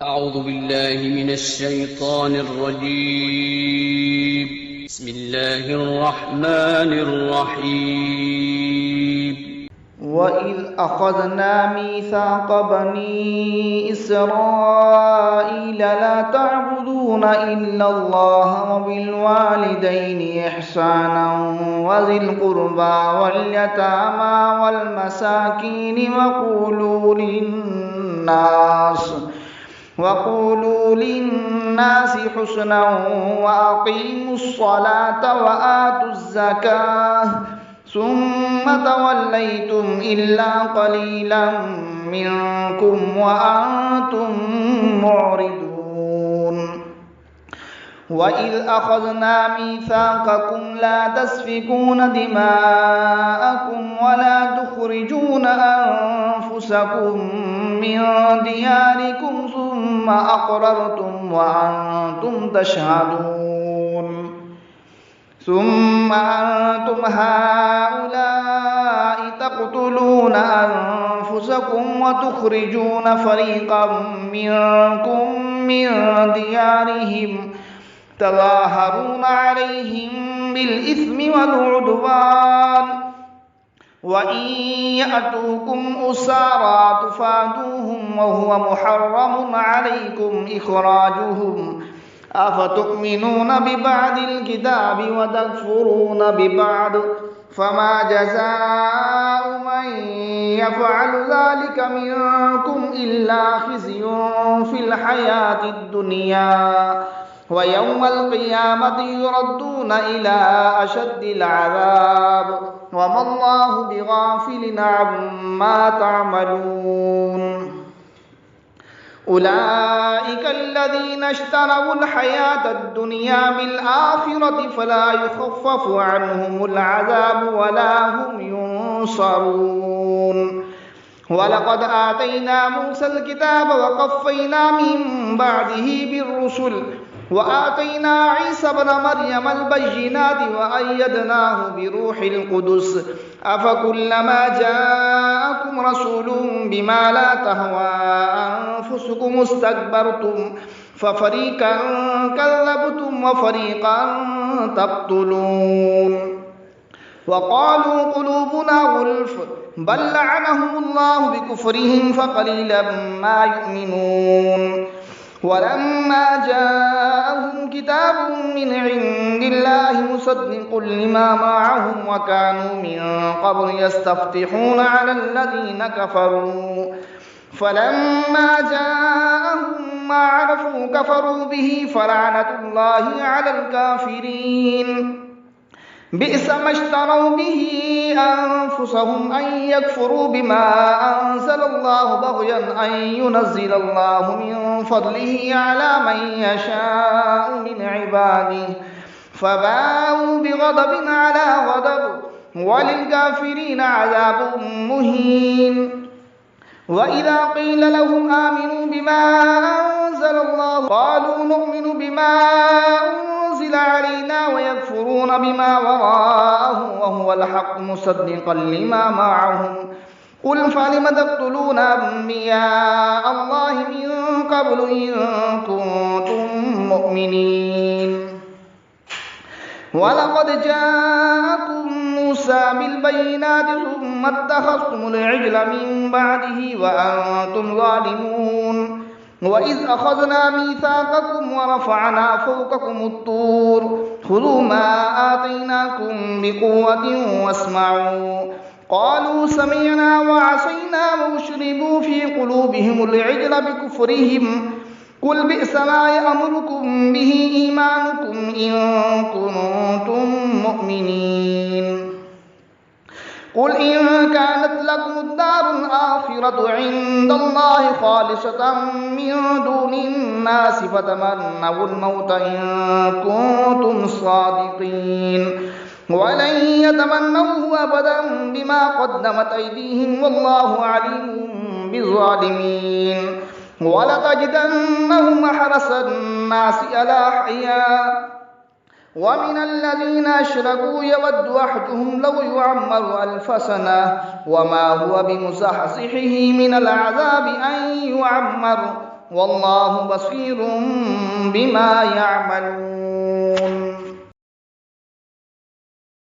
أعوذ بالله من الشيطان الرجيم. بسم الله الرحمن الرحيم. وإذ أخذنا ميثاق بني إسرائيل لا تعبدون إلا الله وبالوالدين إحسانا وذي القربى واليتامى والمساكين وقولوا للناس حسنا وأقيموا الصلاة وآتوا الزكاة ثم توليتم إلا قليلا منكم وأنتم معرضون. وإذ أخذنا ميثاقكم لا تسفكون دماءكم ولا تخرجون أنفسكم من دياركم ثم أقررتم وأنتم تشهدون. ثم أنتم هؤلاء تقتلون أنفسكم وتخرجون فريقا منكم من ديارهم تظاهرون عليهم بالإثم والعدوان وإن يأتوكم أسارى تفادوهم وهو محرم عليكم إخراجهم أفتؤمنون ببعض الكتاب وتكفرون ببعض فما جزاء من يفعل ذلك منكم إلا خزي في الحياة الدنيا ويوم القيامة يردون إلى أشد العذاب وما الله بغافل عما تعملون. أولئك الذين اشتروا الحياة الدنيا بالآخرة فلا يخفف عنهم العذاب ولا هم ينصرون. ولقد آتينا موسى الكتاب وقفينا من بعده بالرسل وآتينا عيسى ابن مريم البينات وأيدناه بروح القدس أفكلما جاءكم رسول بما لا تهوى أنفسكم استكبرتم ففريقا كذبتم وفريقا تقتلون. وقالوا قلوبنا غلف بل لعنهم الله بكفرهم فقليلا ما يؤمنون. ولما جاءهم كتاب من عند الله مصدق لما معهم وكانوا من قبل يستفتحون على الذين كفروا فلما جاءهم ما عرفوا كفروا به فلعنة الله على الكافرين. بئس ما اشتروا به أنفسهم أن يكفروا بما أنزل الله بغيا أن ينزل الله من فضله على من يشاء من عباده فباءوا بغضب على غضب وللكافرين عذاب مهين. وإذا قيل لهم آمنوا بما أنزل الله قالوا نؤمن بما أنزل علينا ويكفرون بما وراءه وهو الحق مصدقا لما معهم قل فلم تقتلون أنبياء الله من قبل إن كنتم مؤمنين. ولقد جاءكم موسى بالبينات ثم اتخذتم العجل من بعده وأنتم ظالمون. وإذ أخذنا ميثاقكم ورفعنا فوقكم الطور خذوا ما آتيناكم بقوة واسمعوا قالوا سمعنا وعصينا وأشربوا في قلوبهم العجل بكفرهم قل بئس ما يأمركم به إيمانكم إن كنتم مؤمنين. قل إن كانت لكم الدار الآخرة عند الله خالصة من دون الناس فتمنوا الموت إن كنتم صادقين ولن يتمنوه أبدا بما قدمت أيديهم والله عليم بالظالمين. ولتجدنهم أحرص الناس على حياة ومن الذين أشركوا يود أحدهم لو يعمر 1000 سنة وما هو بمزحزحه من العذاب أن يعمر والله بصير بما يعملون